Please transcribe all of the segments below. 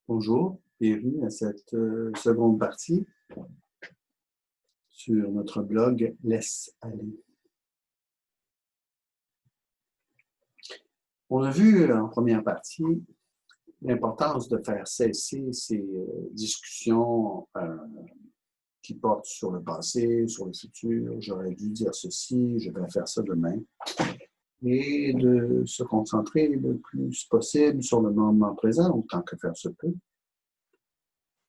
Bonjour, bienvenue à cette seconde partie sur notre blog Laisse aller. On a vu en première partie l'importance de faire cesser ces discussions qui portent sur le passé, sur le futur. J'aurais dû dire ceci, je vais faire ça demain. Et de se concentrer le plus possible sur le moment présent, autant que faire se peut.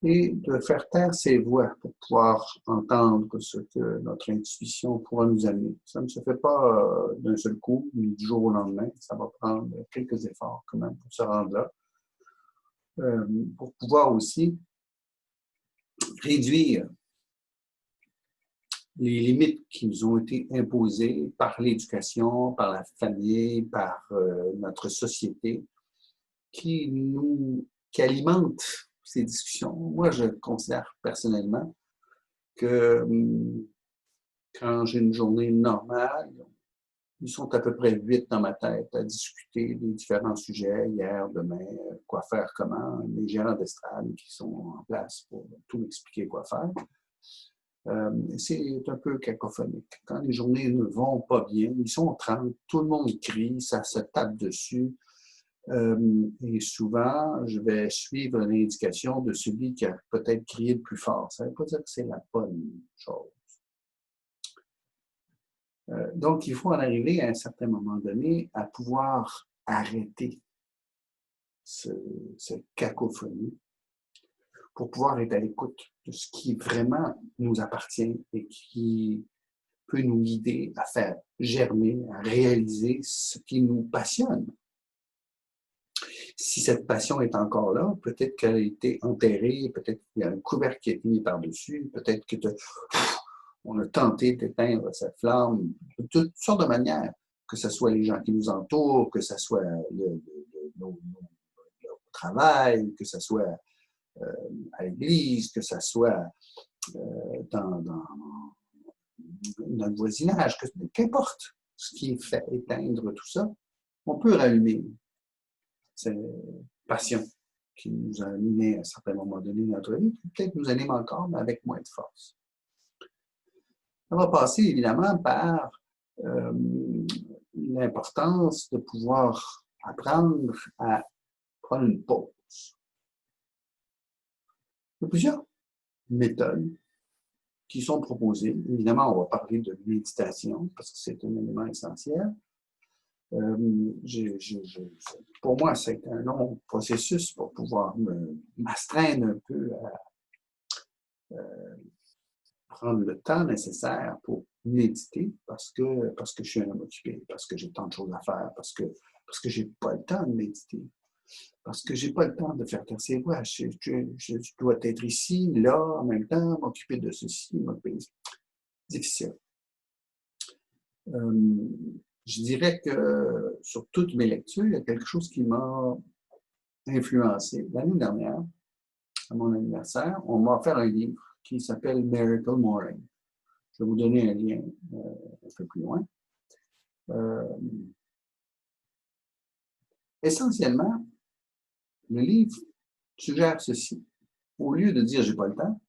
Et de faire taire ces voix pour pouvoir entendre ce que notre intuition pourra nous amener. Ça ne se fait pas d'un seul coup, ni du jour au lendemain. Ça va prendre quelques efforts quand même pour se rendre là. Pour pouvoir aussi réduire les limites qui nous ont été imposées par l'éducation, par la famille, par notre société, qui alimentent ces discussions. Moi, je considère personnellement que quand j'ai une journée normale, ils sont à peu près 8 dans ma tête à discuter des différents sujets, hier, demain, quoi faire, comment, les gérants d'estrade qui sont en place pour tout expliquer quoi faire. C'est un peu cacophonique. Quand les journées ne vont pas bien, ils sont 30, tout le monde crie, ça se tape dessus. Et souvent, je vais suivre l'indication de celui qui a peut-être crié le plus fort. Ça ne veut pas dire que c'est la bonne chose. Donc, il faut en arriver à un certain moment donné à pouvoir arrêter cette cacophonie pour pouvoir être à l'écoute de ce qui vraiment nous appartient et qui peut nous guider à faire germer, à réaliser ce qui nous passionne. Si cette passion est encore là, peut-être qu'elle a été enterrée, peut-être qu'il y a un couvercle qui a été mis par-dessus, peut-être qu'on a tenté d'éteindre cette flamme de toutes sortes de manières, que ce soit les gens qui nous entourent, que ce soit nos travail, que ce soit à l'église, que ce soit dans notre voisinage, qu'importe ce qui fait éteindre tout ça, on peut rallumer cette passion qui nous a animés à un certain moment donné de notre vie, qui peut-être nous anime encore, mais avec moins de force. Ça va passer évidemment par l'importance de pouvoir apprendre à prendre une pause. Il y a plusieurs méthodes qui sont proposées. Évidemment, on va parler de méditation parce que c'est un élément essentiel. Pour moi, c'est un long processus pour pouvoir m'astreindre un peu à prendre le temps nécessaire pour méditer parce que je suis un homme occupé, parce que j'ai tant de choses à faire, parce que je n'ai pas le temps de méditer, parce que je n'ai pas le temps de faire taire ces voix. Je dois être ici, là, en même temps, m'occuper de ceci, m'occuper. Difficile. Je dirais que sur toutes mes lectures, il y a quelque chose qui m'a influencé. L'année dernière, à mon anniversaire, on m'a offert un livre qui s'appelle Miracle Morning. Je vais vous donner un lien un peu plus loin. Essentiellement, le livre suggère ceci. Au lieu de dire « j'ai pas le temps »,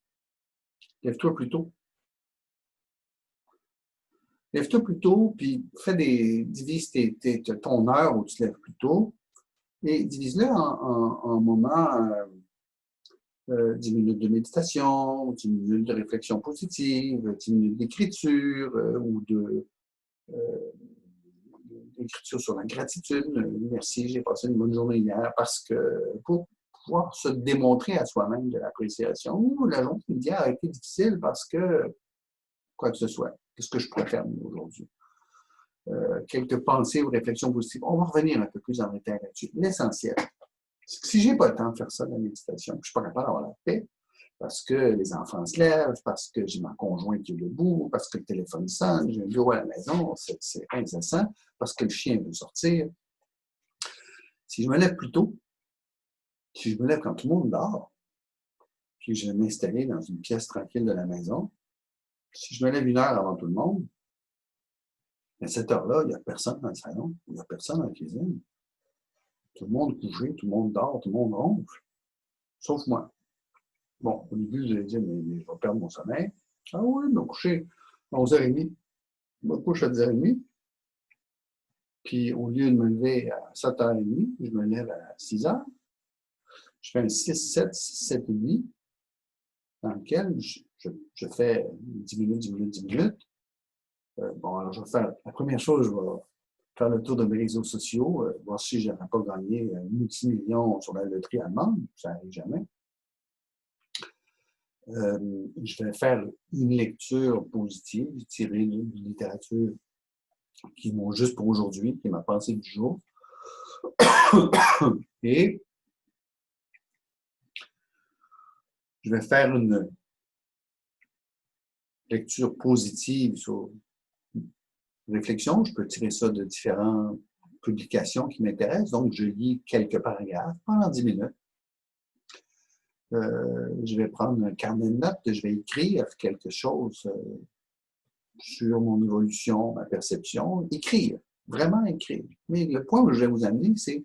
lève-toi plus tôt. Lève-toi plus tôt, puis divise ton heure où tu te lèves plus tôt, et divise-le en moments, 10 minutes de méditation, 10 minutes de réflexion positive, 10 minutes d'écriture ou d'écriture sur la gratitude. Merci, j'ai passé une bonne journée hier parce que pour pouvoir se démontrer à soi-même de l'appréciation. Ou la journée d'hier a été difficile parce que quoi que ce soit. Qu'est-ce que je pourrais faire mieux aujourd'hui? Quelques pensées ou réflexions positives. On va revenir un peu plus en détail là-dessus. L'essentiel, c'est que si je n'ai pas le temps de faire ça, la méditation, je ne suis pas capable d'avoir la paix, parce que les enfants se lèvent, parce que j'ai ma conjointe qui est debout, parce que le téléphone sonne, j'ai un bureau à la maison, c'est incessant, parce que le chien veut sortir. Si je me lève plus tôt, si je me lève quand tout le monde dort, puis je vais m'installer dans une pièce tranquille de la maison, si je me lève 1 heure avant tout le monde, à cette heure-là, il n'y a personne dans le salon, il n'y a personne dans la cuisine. Tout le monde couché, tout le monde dort, tout le monde ronfle, sauf moi. Bon, au début, j'ai dit, mais je vais perdre mon sommeil. Ah oui, je me coucher à 11h30. Je me couche à 10h30. Puis, au lieu de me lever à 7h30, je me lève à 6h. Je fais un 6-7, 6-7,5, dans lequel je fais 10 minutes, 10 minutes, 10 minutes. Bon, alors, je vais faire, la première chose, je vais faire le tour de mes réseaux sociaux, voir si je n'aurais pas gagné un multimillion sur la loterie allemande. Ça n'arrive jamais. Je vais faire une lecture positive, tirée d'une littérature qui m'ont juste pour aujourd'hui, qui est ma pensée du jour. Et je vais faire une lecture positive sur réflexion. Je peux tirer ça de différentes publications qui m'intéressent. Donc, je lis quelques paragraphes pendant 10 minutes. Je vais prendre un carnet de notes, je vais écrire quelque chose sur mon évolution, ma perception. Écrire, vraiment écrire. Mais le point où je vais vous amener, c'est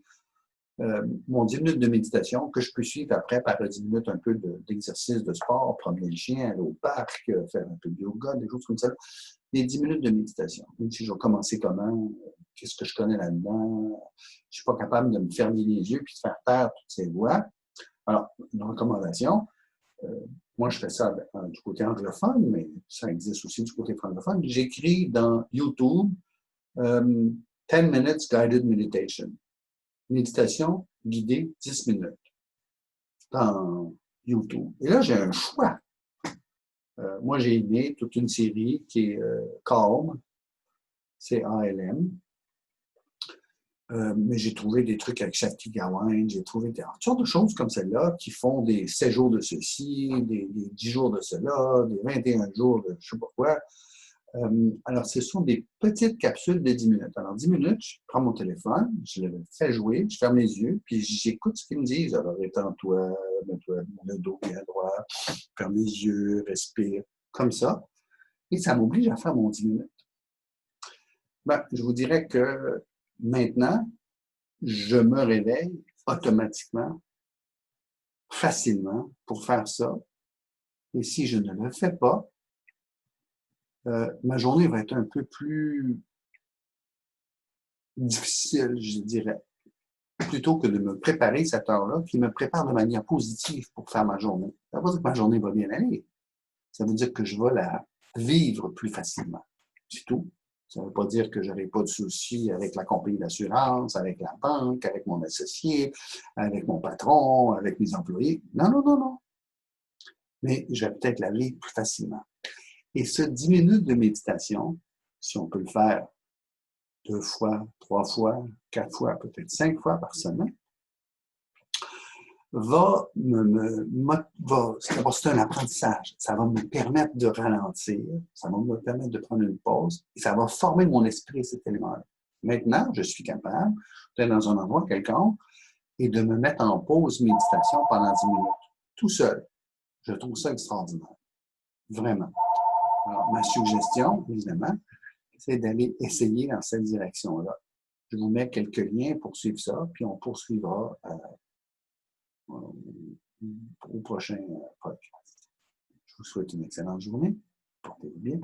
mon 10 minutes de méditation que je peux suivre après par 10 minutes un peu d'exercice de sport, promener le chien, aller au parc, faire un peu de yoga, des choses comme ça. Les 10 minutes de méditation. Même si je vais commencer comment, qu'est-ce que je connais là-dedans, je ne suis pas capable de me fermer les yeux puis de faire taire toutes ces voix. Alors, une recommandation, moi je fais ça du côté anglophone, mais ça existe aussi du côté francophone. J'écris dans YouTube 10 minutes guided meditation. Méditation guidée 10 minutes dans YouTube. Et là, j'ai un choix. Moi, j'ai aimé toute une série qui est Calm, C-A-L-M. Mais j'ai trouvé des trucs avec Shakti Gawain, j'ai trouvé toutes sortes de choses comme celle-là qui font des 7 jours de ceci, des 10 jours de cela, des 21 jours de je ne sais pas quoi. Alors, ce sont des petites capsules de 10 minutes. Alors, 10 minutes, je prends mon téléphone, je le fais jouer, je ferme les yeux, puis j'écoute ce qu'ils me disent. Alors, étends-toi, mets-toi le dos bien droit, ferme les yeux, respire, comme ça. Et ça m'oblige à faire mon 10 minutes. Ben, je vous dirais que maintenant, je me réveille automatiquement, facilement, pour faire ça. Et si je ne le fais pas, ma journée va être un peu plus difficile, je dirais, plutôt que de me préparer cette heure-là, qui me prépare de manière positive pour faire ma journée. Ça veut pas dire que ma journée va bien aller. Ça veut dire que je vais la vivre plus facilement. C'est tout. Ça ne veut pas dire que je n'aurai pas de soucis avec la compagnie d'assurance, avec la banque, avec mon associé, avec mon patron, avec mes employés. Non, non, non, non. Mais je vais peut-être la vivre plus facilement. Et ce 10 minutes de méditation, si on peut le faire 2 fois, 3 fois, 4 fois, peut-être 5 fois par semaine, c'est un apprentissage. Ça va me permettre de ralentir, ça va me permettre de prendre une pause et ça va former mon esprit, cet élément-là. Maintenant, je suis capable d'être dans un endroit quelconque et de me mettre en pause méditation pendant 10 minutes, tout seul. Je trouve ça extraordinaire. Vraiment. Alors, ma suggestion, évidemment, c'est d'aller essayer dans cette direction-là. Je vous mets quelques liens pour suivre ça, puis on poursuivra au prochain podcast. Je vous souhaite une excellente journée. Portez-vous bien.